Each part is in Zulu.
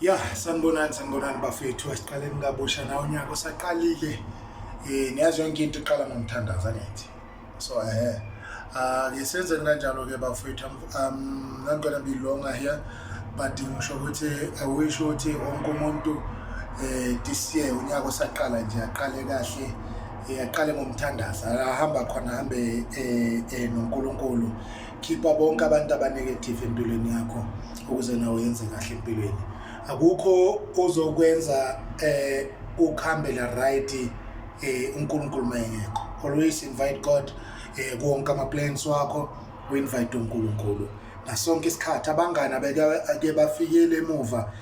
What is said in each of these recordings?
Ya, sanibonani bafethu, asiqaleni kabusha nawo unyaka osaqalile. Niyazi yonke into iqala ngomthandazo angithi. So ngisenzeni kanjalo ke bafethu. I'm not gonna be longer here, but ngisho ukuthi I wish ukuthi wonke umuntu this year unyaka osaqala nje aqale kahle. Aqale ngomthandazo. Ahamba khona ahambe noNkulunkulu. Khipha bonke abantu abanegative empilweni yakho ukuze nawe yenze kahle empilweni. Akukho ozokwenza ukhambe la right uNkulunkulu mayengekho. Always invite God kuwonke ama plans wakho, uinvite uNkulunkulu. Nasonke isikhathi abangani abeke bafikele emuva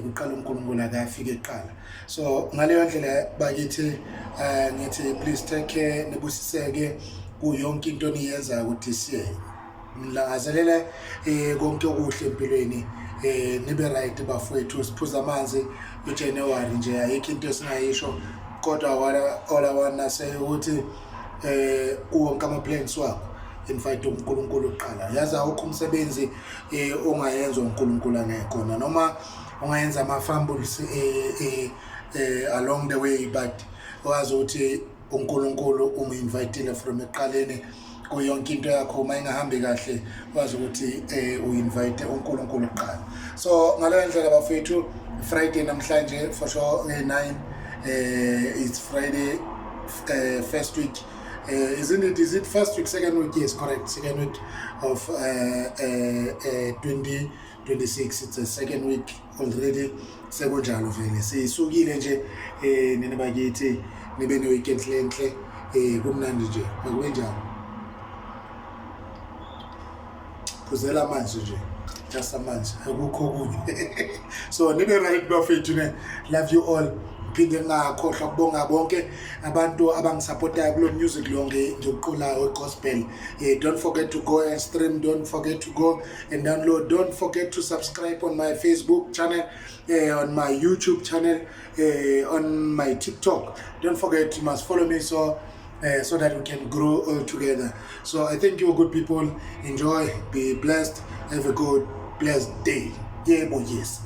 kuqala uNkulunkulu akafike eqala. So ngaleyo ndlela bakithi ngithi please take care, nebusiseke kuyonke into niyenza ukuthi siye ngilangazelela konke okuhle empilweni. Nibe right bafowethu, siphuza amanzi uJanuary nje ayikho into esingayisho, kodwa all I wanna say ukuthi kuwonke ama plans wakho invite uNkulunkulu uqala. Yazi awukho umsebenzi ongayenza uNkulunkulu angekhona, noma ungayenza ama fumbles along the way, but wazi ukuthi uNkulunkulu uminvitile from eqaleni kuyonke into yakho. Uma ingahambi kahle wazi ukuthi uinvite uNkulunkulu uqala. So ngaleyo ndlela bafethu, Friday namhlanje for sure 9 it's Friday first week. Is it first week, second week? Yes, correct. Second week of 2026. It's a second week already. Sekunjalo vele. Sisukile nje nina bakithi nibe ne weekend enhle kumnandi nje. Bakube njalo. Phuzela amanzi nje. Just amanzi. Akukho kunye. So nibe right bafethu ne. Love you all. Phinde ngakhohlwa ukubonga bonke abantu abangisupportayo kulo music lonke ngiyoqula wegospel. Don't forget to go and stream, don't forget to go and download, don't forget to subscribe on my Facebook channel, on my YouTube channel, on my TikTok. Don't forget, you must follow me so that we can grow all together. So I thank you good people. Enjoy, be blessed, have a good blessed day. Yeah, boy, yes.